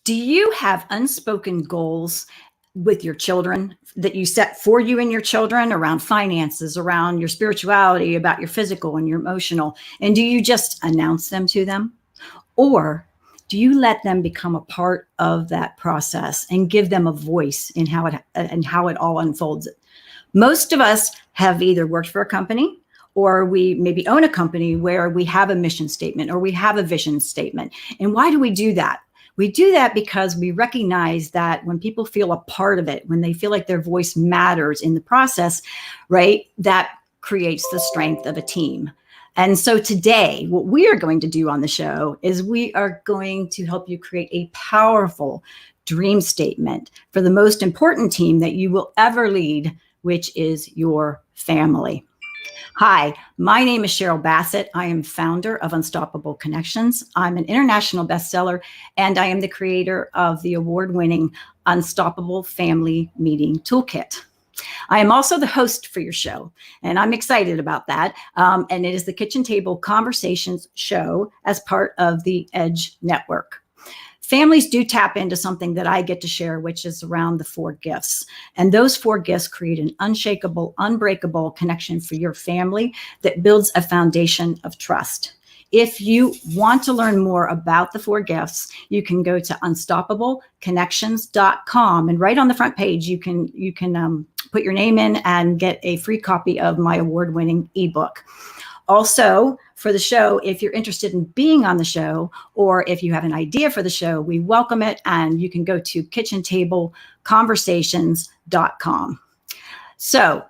Do you have unspoken goals with your children that you set for you and your children around finances, around your spirituality, about your physical and your emotional? And do you just announce them to them? Or do you let them become a part of that process and give them a voice in how it all unfolds? Most of us have either worked for a company or we maybe own a company where we have a mission statement or we have a vision statement. And why do we do that? We do that because we recognize that when people feel a part of it, when they feel like their voice matters in the process, right, that creates the strength of a team. And so today, what we are going to do on the show is we are going to help you create a powerful dream statement for the most important team that you will ever lead, which is your family. Hi, my name is Cheryl Bassitt. I am founder of Unstoppable Connections. I'm an international bestseller, and I am the creator of the award-winning Unstoppable Family Meeting Toolkit. I am also the host for your show, and I'm excited about that. And it is the Kitchen Table Conversations show as part of the Edge Network. Families do tap into something that I get to share, which is around the 4 gifts. And those 4 gifts create an unshakable, unbreakable connection for your family that builds a foundation of trust. If you want to learn more about the 4 gifts, you can go to unstoppableconnections.com. And right on the front page, you can put your name in and get a free copy of my award-winning ebook. Also, for the show, if you're interested in being on the show, or if you have an idea for the show, we welcome it. And you can go to kitchentableconversations.com. So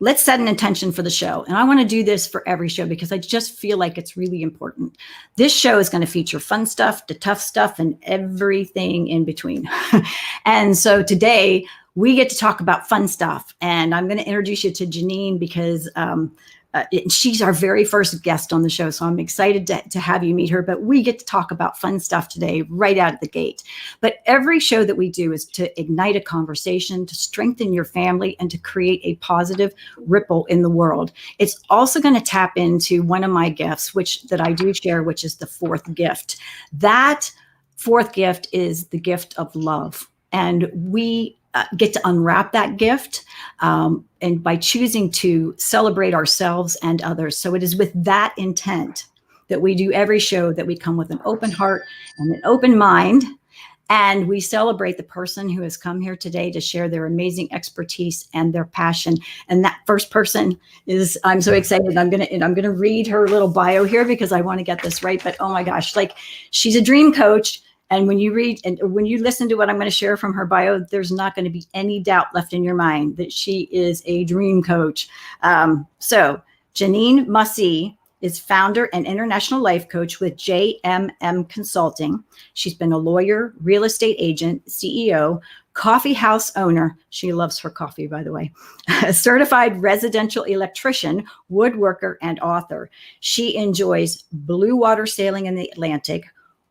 let's set an intention for the show. And I want to do this for every show because I just feel like it's really important. This show is going to feature fun stuff, the tough stuff, and everything in between. And so today we get to talk about fun stuff. And I'm going to introduce you to Jeneen because she's our very first guest on the show. So I'm excited to have you meet her, but we get to talk about fun stuff today right out of the gate. But every show that we do is to ignite a conversation, to strengthen your family, and to create a positive ripple in the world. It's also going to tap into one of my gifts, that I do share, which is the 4th gift. That 4th gift is the gift of love. And we get to unwrap that gift and by choosing to celebrate ourselves and others. So it is with that intent that we do every show, that we come with an open heart and an open mind, and we celebrate the person who has come here today to share their amazing expertise and their passion. And that first person is, I'm so excited. I'm gonna read her little bio here because I want to get this right. But oh my gosh, like, she's a dream coach. And when you read and when you listen to what I'm going to share from her bio, there's not going to be any doubt left in your mind that she is a dream coach. So Jeneen Masih is founder and international life coach with JMM Consulting. She's been a lawyer, real estate agent, CEO, coffee house owner. She loves her coffee, by the way. A certified residential electrician, woodworker, and author. She enjoys blue water sailing in the Atlantic,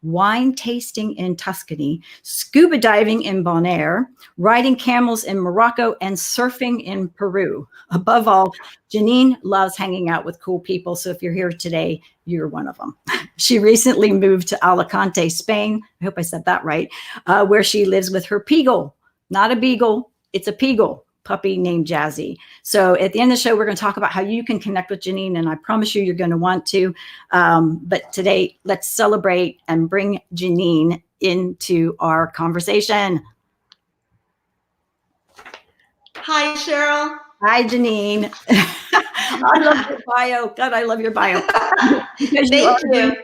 wine tasting in Tuscany, scuba diving in Bonaire, riding camels in Morocco, and surfing in Peru. Above all, Jeneen loves hanging out with cool people. So if you're here today, you're one of them. She recently moved to Alicante, Spain. I hope I said that right, where she lives with her Peagle. Not a beagle, it's a Peagle puppy named Jazzy. So at the end of the show, we're going to talk about how you can connect with Jeneen, and I promise you're going to want to. But today, let's celebrate and bring Jeneen into our conversation. Hi, Cheryl. Hi, Jeneen. I love your bio. God, I love your bio. Because Thank you.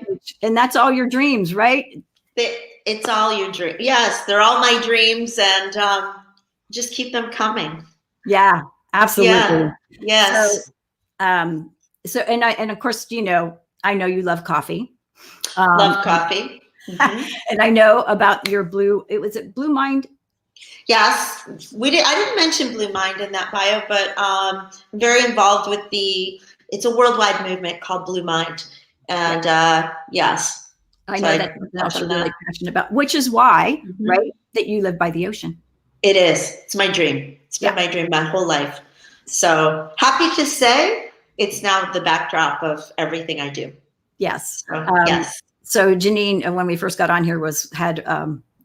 And that's all your dreams, right? It's all your dreams. Yes, they're all my dreams, and just keep them coming. Yeah, absolutely. Yeah. Yes. So and of course, I know you love coffee. Love coffee. Mm-hmm. And I know about your Blue Blue Mind? Yes, I didn't mention Blue Mind in that bio, but I'm very involved with it's a worldwide movement called Blue Mind. And yes. I know that's you're really passionate about, which is why, right, that you live by the ocean. It is. It's my dream. It's been my dream my whole life. So happy to say it's now the backdrop of everything I do. Yes. Yes. So Jeneen, when we first got on here, had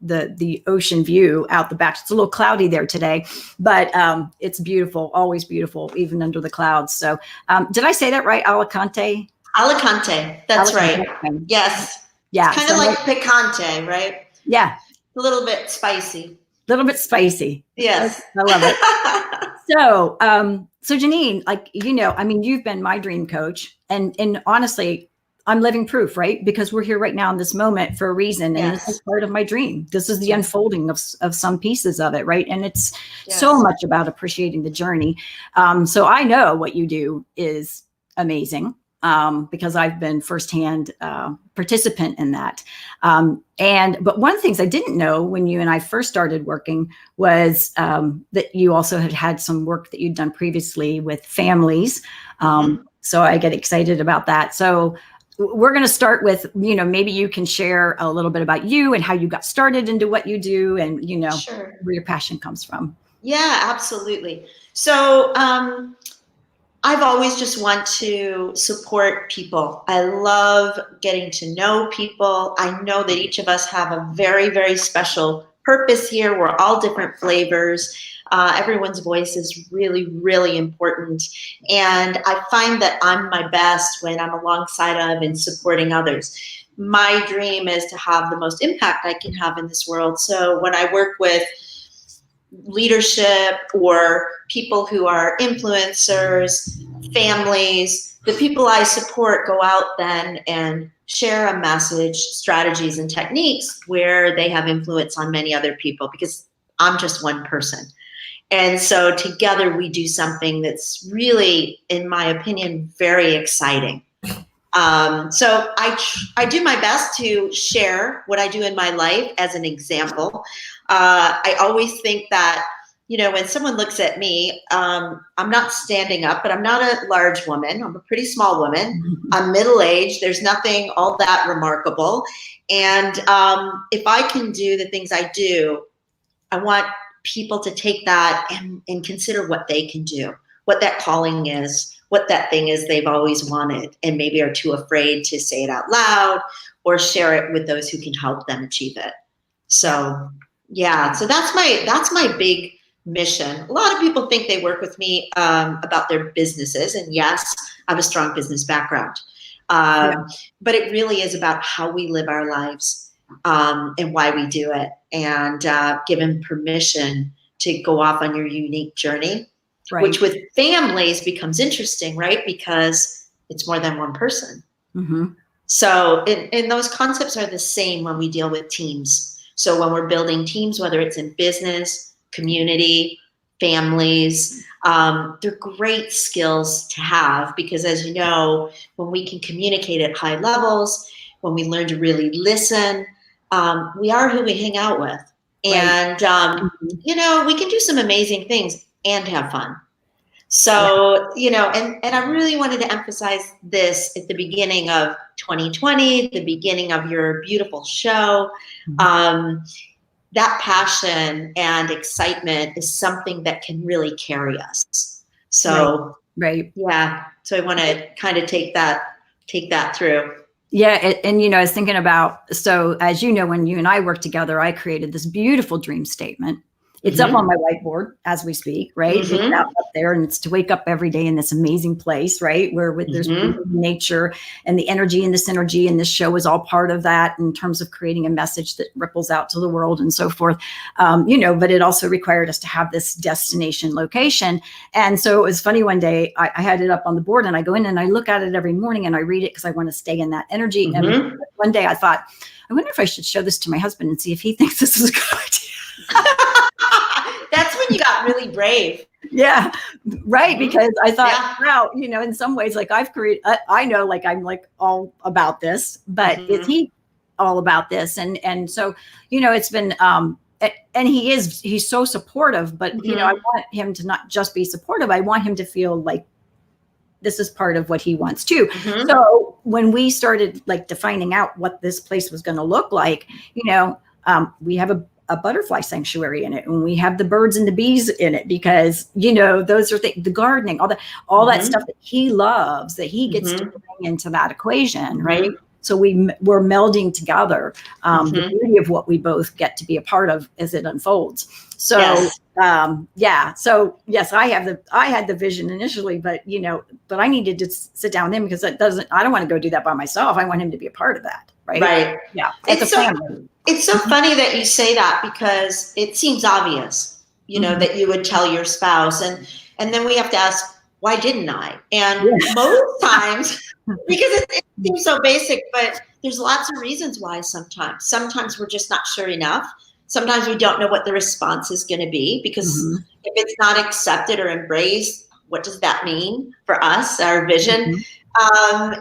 the ocean view out the back. It's a little cloudy there today, but it's beautiful, always beautiful, even under the clouds. So did I say that right? Alicante? Alicante. That's Alicante. right. Yes. Yeah. It's kind of like picante, right? Yeah. A little bit spicy. A little bit spicy. Yes. I love it. So, so Jeneen, like, I mean, you've been my dream coach, and honestly, I'm living proof, right? Because we're here right now in this moment for a reason. And this is part of my dream. This is the unfolding of some pieces of it, right? And it's so much about appreciating the journey. So I know what you do is amazing, because I've been firsthand participant in that. But one of the things I didn't know when you and I first started working was that you also had some work that you'd done previously with families. So I get excited about that. So we're going to start with, maybe you can share a little bit about you and how you got started into what you do, and, Sure. where your passion comes from. Yeah, absolutely. So I've always just want to support people. I love getting to know people. I know that each of us have a very, very special purpose here. We're all different flavors. Everyone's voice is really, really important. And I find that I'm my best when I'm alongside of and supporting others. My dream is to have the most impact I can have in this world. So when I work with leadership or people who are influencers, families, the people I support go out then and share a message, strategies, and techniques where they have influence on many other people, because I'm just one person. And so together we do something that's really, in my opinion, very exciting. So I do my best to share what I do in my life as an example. I always think that, when someone looks at me, I'm not standing up, but I'm not a large woman. I'm a pretty small woman. I'm middle-aged. There's nothing all that remarkable. And if I can do the things I do, I want people to take that and consider what they can do, what that calling is, what that thing is they've always wanted, and maybe are too afraid to say it out loud or share it with those who can help them achieve it. So yeah, so that's my big mission. A lot of people think they work with me about their businesses, and yes, I have a strong business background, but it really is about how we live our lives. And why we do it, and given permission to go off on your unique journey, which with families becomes interesting, right? Because it's more than one person. So and those concepts are the same when we deal with teams. So when we're building teams, whether it's in business, community, families, they're great skills to have, because as you know, when we can communicate at high levels, when we learn to really listen, we are who we hang out with. And, we can do some amazing things and have fun. So, and I really wanted to emphasize this at the beginning of 2020, the beginning of your beautiful show. That passion and excitement is something that can really carry us. So, yeah. So I want to kind of take that through. Yeah. And, I was thinking about, so as you know, when you and I worked together, I created this beautiful dream statement. It's up on my whiteboard as we speak, right? It's out up there, and it's to wake up every day in this amazing place, right? Where there's nature and the energy and the synergy, and this show is all part of that in terms of creating a message that ripples out to the world and so forth. But it also required us to have this destination location. And so it was funny, one day I had it up on the board, and I go in and I look at it every morning and I read it because I want to stay in that energy. And one day I thought, I wonder if I should show this to my husband and see if he thinks this is a good idea. That's when you got really brave. Yeah, right. Because I thought, wow, in some ways, like I've created, I know, like I'm like all about this, but is he all about this? And so, it's been, and he's so supportive, but, I want him to not just be supportive. I want him to feel like this is part of what he wants too. So when we started like defining out what this place was going to look like, we have a butterfly sanctuary in it, and we have the birds and the bees in it, because those are the gardening, all that stuff that he loves, that he gets to bring into that equation, right? So we're melding together the Mhm. beauty of what we both get to be a part of as it unfolds. So Yes. So yes, I had the vision initially, but but I needed to sit down with him because I don't want to go do that by myself. I want him to be a part of that. Right. Right. Yeah. It's a family. It's so funny that you say that because it seems obvious, that you would tell your spouse, and then we have to ask, why didn't I? And most times, because it seems so basic, but there's lots of reasons why sometimes. Sometimes we're just not sure enough. Sometimes we don't know what the response is going to be, because if it's not accepted or embraced, what does that mean for us, our vision?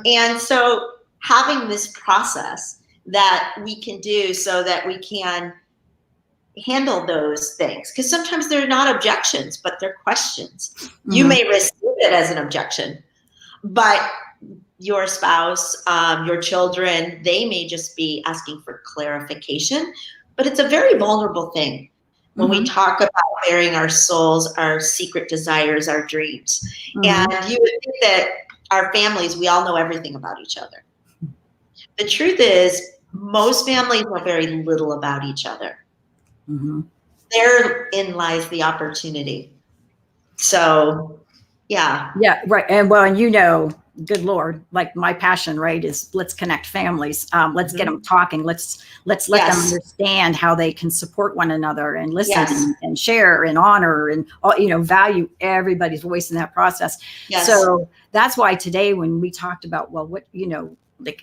And so having this process that we can do so that we can handle those things, because sometimes they're not objections, but they're questions. You may receive it as an objection, but your spouse, your children, they may just be asking for clarification. But it's a very vulnerable thing when we talk about bearing our souls, our secret desires, our dreams. And you would think that our families, we all know everything about each other. The truth is, most families know very little about each other. Therein lies the opportunity. So, yeah. Yeah, right. And good Lord, like my passion, right, is let's connect families. Let's get them talking. Let's let them understand how they can support one another and listen and share and honor and value everybody's voice in that process. So that's why today, when we talked about, well, what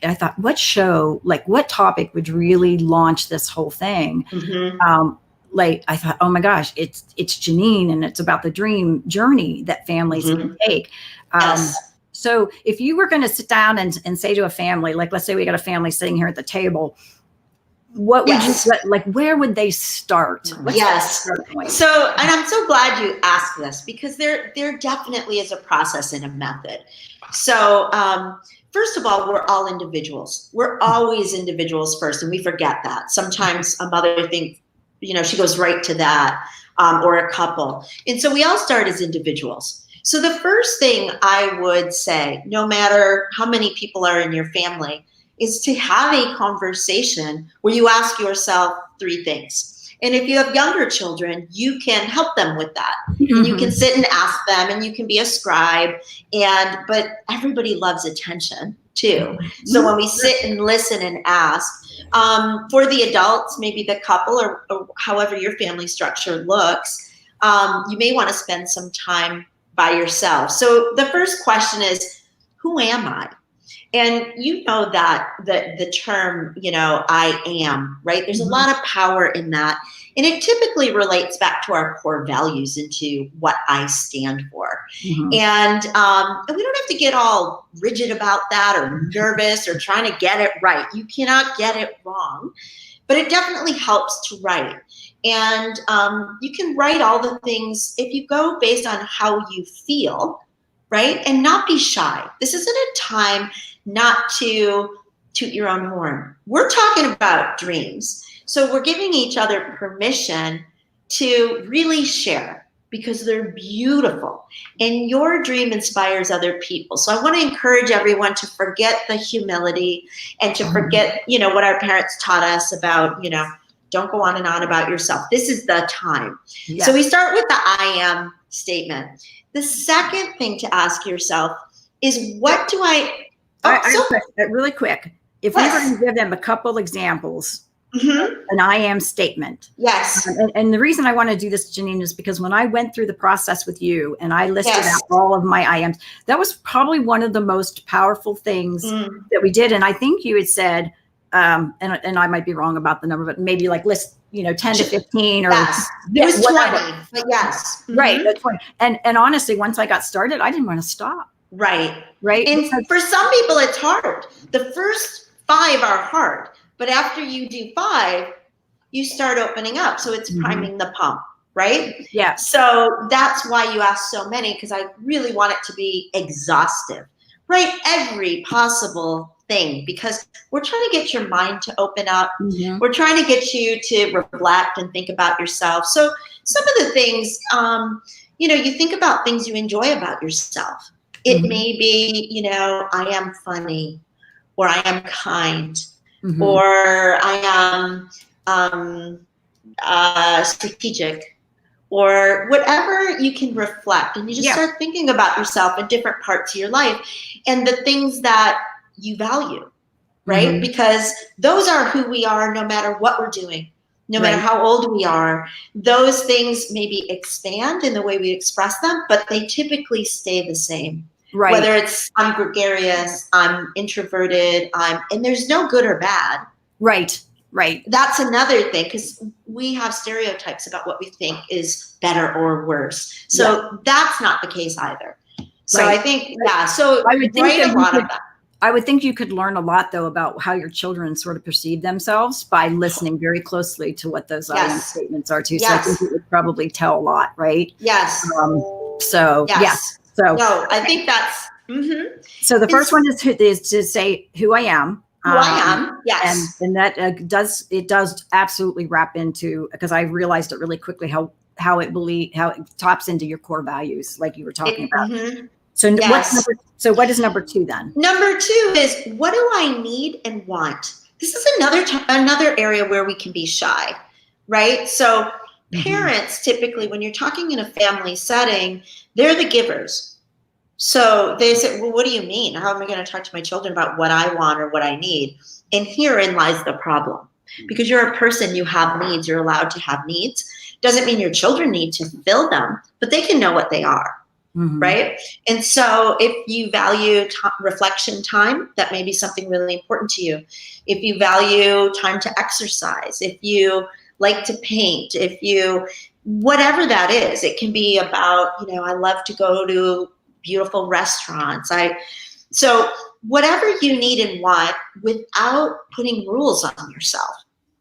I thought, what topic would really launch this whole thing? I thought, oh my gosh, it's Jeneen, and it's about the dream journey that families can take. So if you were going to sit down and say to a family, like, let's say we got a family sitting here at the table, what would you, where would they start? So, and I'm so glad you asked this, because there definitely is a process and a method. So, first of all, we're all individuals. We're always individuals first, and we forget that. Sometimes a mother thinks, she goes right to that, or a couple. And so we all start as individuals. So the first thing I would say, no matter how many people are in your family, is to have a conversation where you ask yourself 3 things. And if you have younger children, you can help them with that. And you can sit and ask them, and you can be a scribe. But everybody loves attention too. So when we sit and listen and ask, for the adults, maybe the couple, or however your family structure looks, you may want to spend some time by yourself. So the first question is, who am I? And that the term, I am, right? There's a lot of power in that. And it typically relates back to our core values, into what I stand for. And we don't have to get all rigid about that, or nervous, or trying to get it right. You cannot get it wrong, but it definitely helps to write. And you can write all the things if you go based on how you feel, right? And not be shy. This isn't a time not to toot your own horn. We're talking about dreams. So we're giving each other permission to really share, because they're beautiful. And your dream inspires other people. So I want to encourage everyone to forget the humility, and to forget, what our parents taught us about, don't go on and on about yourself. This is the time. So we start with the I am statement. The second thing to ask yourself is, what do I really quick. If we were going to give them a couple examples, an I am statement. And the reason I want to do this, Jeneen, is because when I went through the process with you and I listed out all of my I ams, that was probably one of the most powerful things that we did. And I think you had said, and I might be wrong about the number, but maybe list, 10 to 15 or it was 20, but right. That's 20. And honestly, once I got started, I didn't want to stop. Right. And because for some people, it's hard. The first 5 are hard, but after you do 5, you start opening up. So it's priming the pump, right? So that's why you ask so many, because I really want it to be exhaustive. Write every possible thing, because we're trying to get your mind to open up. We're trying to get you to reflect and think about yourself. So some of the things, you think about things you enjoy about yourself. It may be, I am funny, or I am kind, Mm-hmm. or I am strategic, or whatever you can reflect. And you just start thinking about yourself in different parts of your life and the things that you value, right? Mm-hmm. Because those are who we are no matter what we're doing, no matter how old we are. Those things maybe expand in the way we express them, but they typically stay the same. Right. Whether it's I'm gregarious, I'm introverted, and there's no good or bad. Right. Right. That's another thing, because we have stereotypes about what we think is better or worse. So that's not the case either. So I think, so I would think write a lot of that. I would think you could learn a lot, though, about how your children sort of perceive themselves by listening very closely to what those audience statements are, too. So I think it would probably tell a lot, right? Yes. So, So, no, I think that's, So the first one is to say who I am. Who I am, yes. And that does absolutely wrap into, because I realized it really quickly how it taps into your core values, like you were talking about. So what is number 2 then? Number 2 is, what do I need and want? This is another area where we can be shy, right? So parents, typically, when you're talking in a family setting, they're the givers. So they say, well, what do you mean? How am I going to talk to my children about what I want or what I need? And herein lies the problem. Because you're a person, you have needs, you're allowed to have needs. Doesn't mean your children need to fill them, but they can know what they are, right? And so if you value reflection time, that may be something really important to you. If you value time to exercise, if you like to paint, whatever that is, it can be about, I love to go to beautiful restaurants. So whatever you need and want, without putting rules on yourself.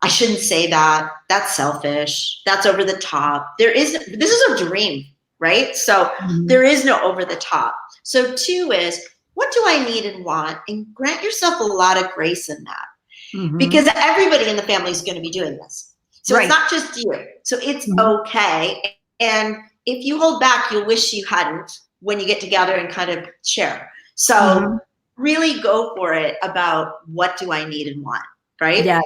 I shouldn't say that. That's selfish. That's over the top. This is a dream, right? So there is no over the top. So 2 is, what do I need and want? And grant yourself a lot of grace in that. Because everybody in the family is going to be doing this. So it's not just you. So it's okay. And if you hold back, you'll wish you hadn't, when you get together and kind of share. So really go for it about, what do I need and want, right? Yeah.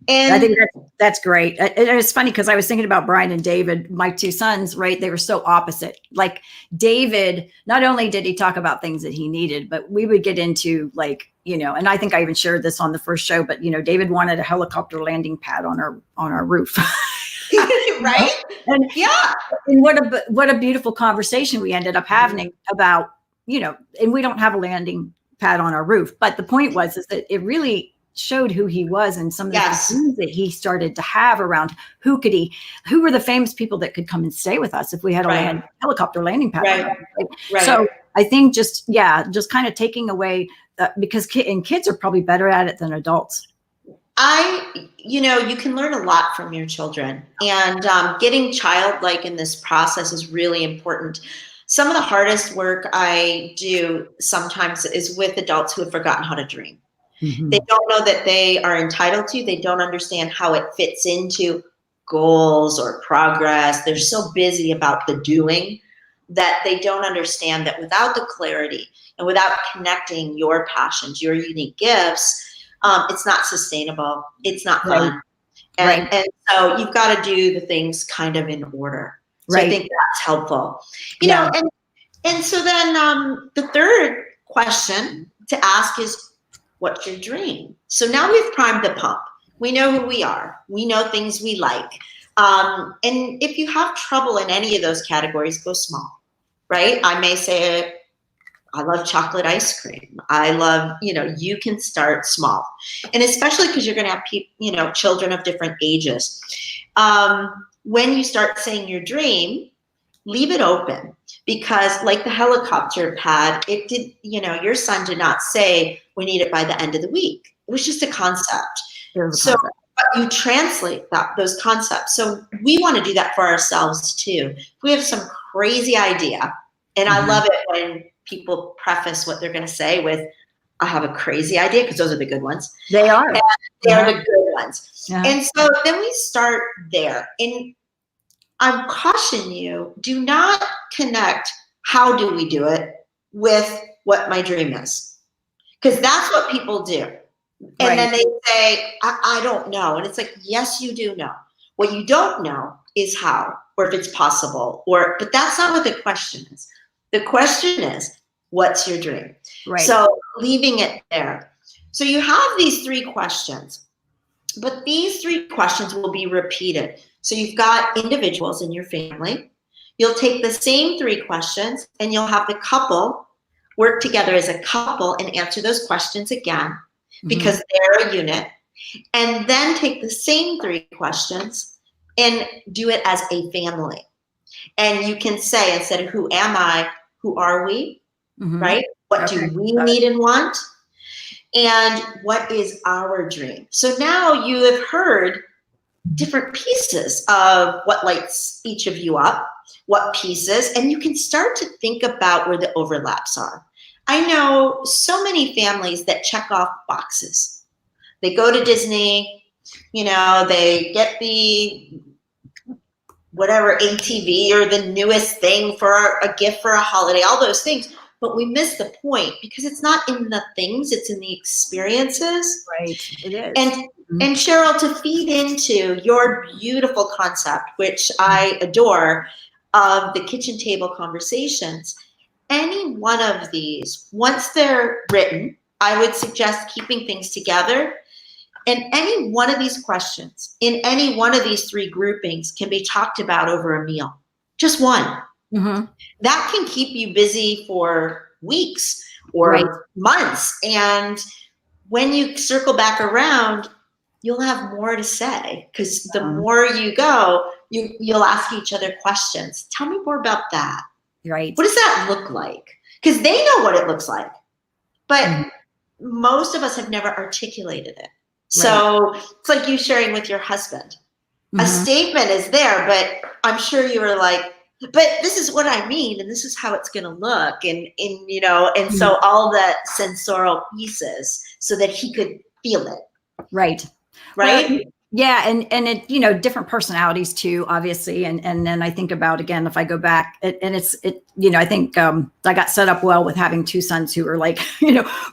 And I think that's great. It's funny because I was thinking about Brian and David, my 2 sons, right? They were so opposite. Like David, not only did he talk about things that he needed, but we would get into and I think I even shared this on the first show, but David wanted a helicopter landing pad on our roof. Right? And what a beautiful conversation we ended up having about, and we don't have a landing pad on our roof, but the point was that it really showed who he was and some of the things that he started to have around who were the famous people that could come and stay with us if we had a helicopter landing pad. Right. So I think just kind of taking away because kids are probably better at it than adults. You can learn a lot from your children, and getting childlike in this process is really important. Some of the hardest work I do sometimes is with adults who have forgotten how to dream. They don't know that they are entitled to. They don't understand how it fits into goals or progress. They're so busy about the doing that they don't understand that without the clarity and without connecting your passions, your unique gifts, it's not sustainable. It's not fun. And so you've got to do the things kind of in order. So I think that's helpful. You know, and so then the third question to ask is, what's your dream? So now we've primed the pump. We know who we are. We know things we like. And if you have trouble in any of those categories, go small, right? I may say, I love chocolate ice cream. I love, you can start small. And especially because you're going to have, children of different ages. When you start saying your dream, leave it open, because like the helicopter pad, it did, your son did not say we need it by the end of the week. It was just a concept. So but you translate those concepts. So we want to do that for ourselves too. If we have some crazy idea, and I love it when people preface what they're going to say with, I have a crazy idea, because those are the good ones. They are. And they're the good ones. Yeah. And so then we start there. And I caution you, do not connect how do we do it with what my dream is. Because that's what people do. And Right. then they say, I don't know. And it's like, yes, you do know. What you don't know is how, or if it's possible, but that's not what the question is. The question is, what's your dream? Right. So leaving it there. So you have these 3 questions, but these 3 questions will be repeated. So you've got individuals in your family. You'll take the same 3 questions and you'll have the couple work together as a couple and answer those questions again, because they're a unit, and then take the same 3 questions and do it as a family. And you can say, instead of who am I, who are we, right? What do we need and want? And what is our dream? So now you have heard different pieces of what lights each of you up, what pieces, and you can start to think about where the overlaps are. I know so many families that check off boxes. They go to Disney, they get the whatever ATV or the newest thing for a gift for a holiday, all those things. But we miss the point, because it's not in the things, it's in the experiences. Right, it is. And Cheryl, to feed into your beautiful concept, which I adore, of the kitchen table conversations, any one of these, once they're written, I would suggest keeping things together. And any one of these questions in any one of these 3 groupings can be talked about over a meal. Just one. That can keep you busy for weeks or months. And when you circle back around, you'll have more to say, because the more you go, you'll ask each other questions. Tell me more about that. Right. What does that look like? Because they know what it looks like, but most of us have never articulated it. So it's like you sharing with your husband. A statement is there, but I'm sure you were like, but this is what I mean, and this is how it's going to look, and so all the sensorial pieces, so that he could feel it. Right. Well, yeah. And it, different personalities too, obviously. And then I think about, again, if I go back and I think I got set up well with having 2 sons who are like,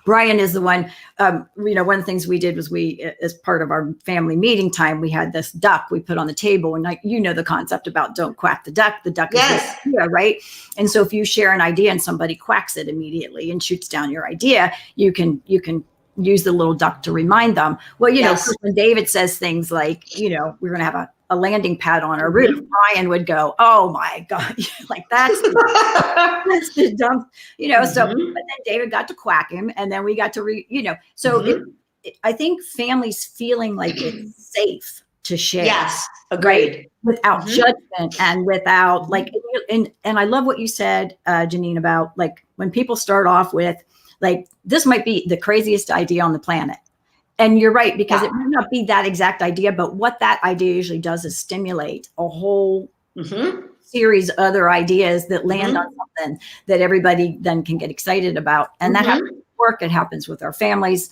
Brian is the one, one of the things we did was as part of our family meeting time, we had this duck we put on the table, and the concept about don't quack the duck is the idea, right? And so if you share an idea and somebody quacks it immediately and shoots down your idea, you can use the little duck to remind them. Well, when David says things like, we're going to have a landing pad on our roof, Brian would go, oh my God, like that's the dumb, so, but then David got to quack him, and then we got to so I think families feeling like it's safe to share. Yes, agreed. Right? Without judgment and without and I love what you said, Jeneen, about like when people start off with, like, this might be the craziest idea on the planet. And you're right, because it might not be that exact idea, but what that idea usually does is stimulate a whole series of other ideas that land on something that everybody then can get excited about. And that happens with work. It happens with our families.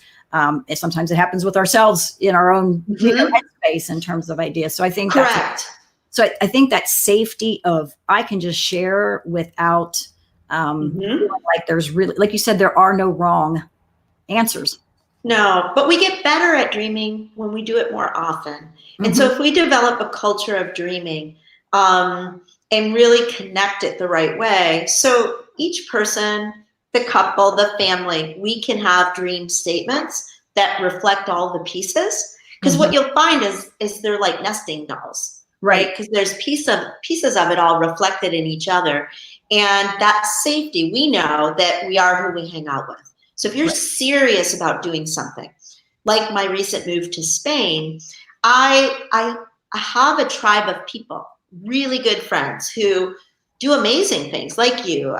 Sometimes it happens with ourselves in our own headspace in terms of ideas. So I think I think that safety of, I can just share without like there's really, like you said, there are no wrong answers. No, but we get better at dreaming when we do it more often. And so if we develop a culture of dreaming and really connect it the right way, so each person, the couple, the family, we can have dream statements that reflect all the pieces. Because what you'll find is they're like nesting dolls, right? Because there's pieces of it all reflected in each other. And that safety, we know that we are who we hang out with. So if you're serious about doing something, like my recent move to Spain, I have a tribe of people, really good friends who do amazing things, like you,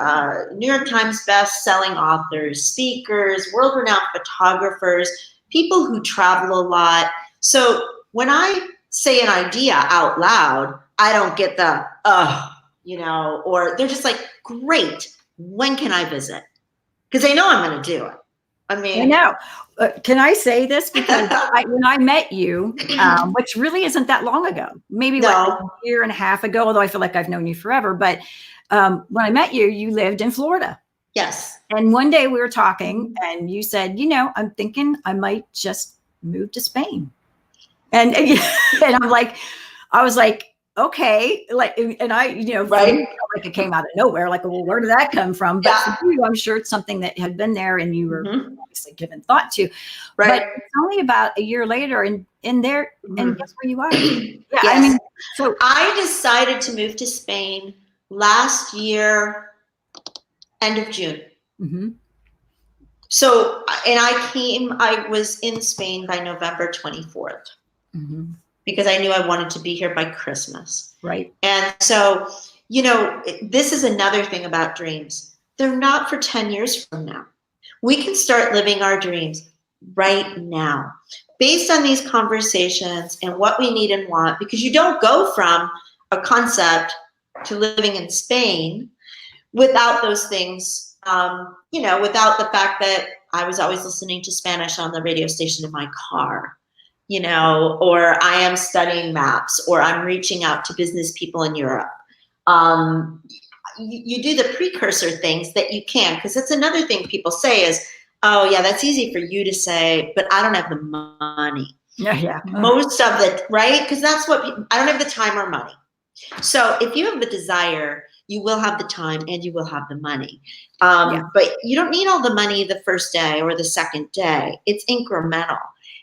New York Times best-selling authors, speakers, world-renowned photographers, people who travel a lot. So when I say an idea out loud, I don't get the, or they're just like, great, when can I visit? Because they know I'm going to do it. I know. Can I say this? Because when I met you, which really isn't that long ago, maybe like a year and a half ago, although I feel like I've known you forever. But when I met you, you lived in Florida. Yes. And one day we were talking and you said, I'm thinking I might just move to Spain. And I was like, okay, and I, for me, it felt like it came out of nowhere. Like, well, where did that come from? But for you, I'm sure it's something that had been there and you were obviously given thought to. Right. But it's only about a year later, and there, and guess where you are? Yeah, yes. So I decided to move to Spain last year, end of June. So, and I was in Spain by November 24th. Because I knew I wanted to be here by Christmas. Right. And so, this is another thing about dreams. They're not for 10 years from now. We can start living our dreams right now based on these conversations and what we need and want, because you don't go from a concept to living in Spain without those things, without the fact that I was always listening to Spanish on the radio station in my car. Or I am studying maps, or I'm reaching out to business people in Europe. You do the precursor things that you can, because it's another thing people say is, oh yeah, that's easy for you to say, but I don't have the money. Yeah. Most of it, right? Because that's what I don't have the time or money. So if you have the desire, you will have the time and you will have the money. But you don't need all the money the first day or the second day. It's incremental.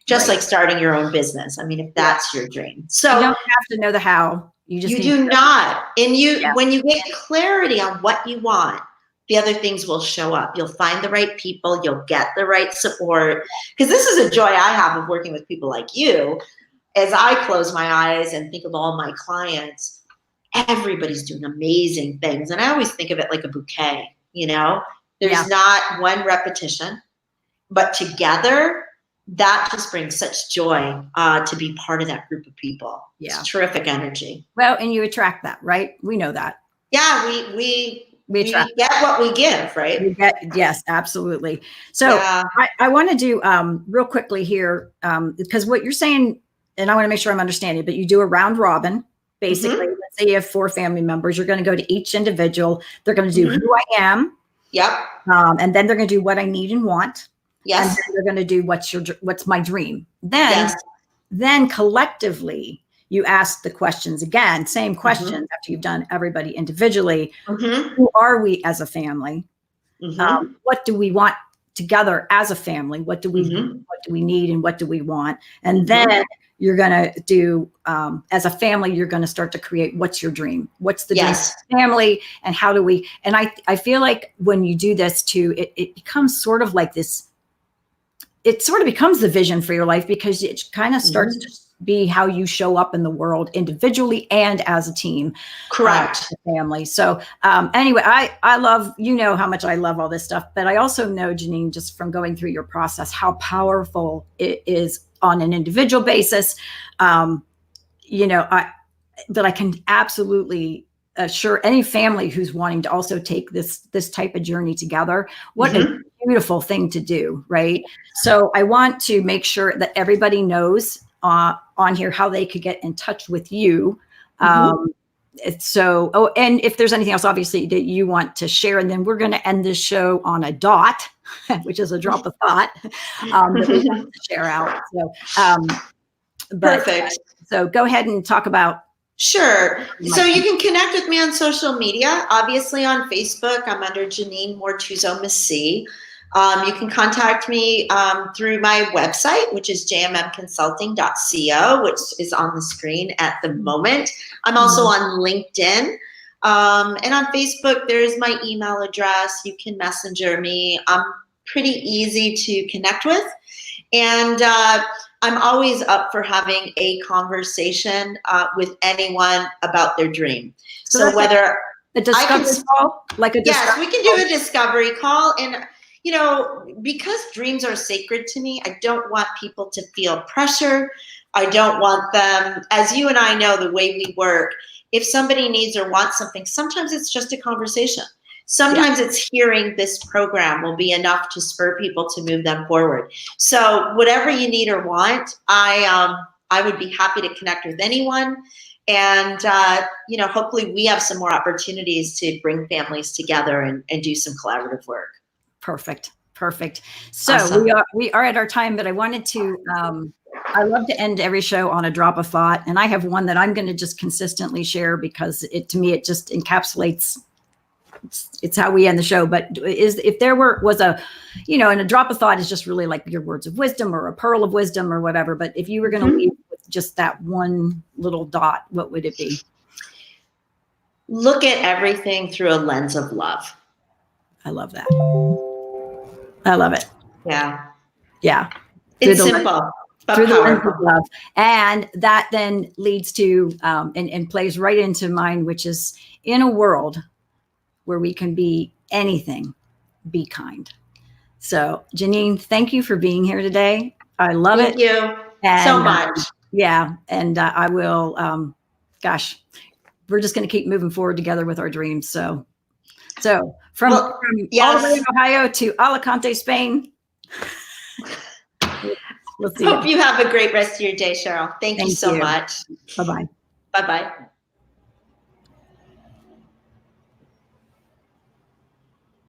Just like starting your own business. I mean, if that's your dream. So you don't have to know the how. You do not. And when you get clarity on what you want, the other things will show up. You'll find the right people. You'll get the right support. Because this is a joy I have of working with people like you. As I close my eyes and think of all my clients, everybody's doing amazing things. And I always think of it like a bouquet, There's not one repetition, but together, that just brings such joy to be part of that group of people. Yeah. It's terrific energy. Well, and you attract that, right? We know that. Yeah, we get what we give, right? Yes, absolutely. So I want to do real quickly here, because what you're saying, and I want to make sure I'm understanding, but you do a round robin, basically. Let's say you have 4 family members. You're going to go to each individual. They're going to do who I am. Yep. And then they're going to do what I need and want. Yes. And then they're going to do what's my dream. Then collectively, you ask the questions again, same questions after you've done everybody individually. Who are we as a family? What do we want together as a family? What do we need and what do we want? And then you're going to do, as a family, you're going to start to create what's your dream? What's the dream of the family? And how do we, and I feel like when you do this too, it becomes sort of like this, it sort of becomes the vision for your life, because it kind of starts to be how you show up in the world individually and as a team. Correct. Family. So anyway, I love, how much I love all this stuff, but I also know, Jeneen, just from going through your process, how powerful it is on an individual basis. But I can absolutely assure any family who's wanting to also take this type of journey together, what a beautiful thing to do, right? So I want to make sure that everybody knows on here how they could get in touch with you. And if there's anything else, obviously, that you want to share, and then we're going to end this show on a dot, which is a drop of thought that we want to share out. So, perfect. So go ahead and talk about. Sure. So you can connect with me on social media. Obviously on Facebook, I'm under Jeneen Masih. You can contact me through my website, which is jmmconsulting.co, which is on the screen at the moment. I'm also on LinkedIn. And on Facebook, there's my email address. You can messenger me. I'm pretty easy to connect with. And I'm always up for having a conversation with anyone about their dream. So whether a discovery call, yes, we can do a discovery call. And because dreams are sacred to me, I don't want people to feel pressure. I don't want them, as you and I know the way we work, if somebody needs or wants something, sometimes it's just a conversation. Sometimes it's hearing this program will be enough to spur people to move them forward. So whatever you need or want, I I would be happy to connect with anyone. And, hopefully we have some more opportunities to bring families together and do some collaborative work. Perfect. So Awesome. we are at our time, but I wanted to, I love to end every show on a drop of thought. And I have one that I'm going to just consistently share because to me, it just encapsulates, it's how we end the show. But if there was a, and a drop of thought is just really like your words of wisdom or a pearl of wisdom or whatever. But if you were going to leave with just that one little dot, what would it be? Look at everything through a lens of love. I love that. I love it. Yeah. It's simple, but through the lens powerful. of love. And that then leads to, and plays right into mine, which is in a world where we can be anything, be kind. So Jeneen, thank you for being here today. I love it. Thank you so much. And I will, we're just going to keep moving forward together with our dreams. So from all the way in Ohio to Alicante, Spain. Hope you have a great rest of your day, Cheryl. Thank you so much. Bye-bye. Bye-bye.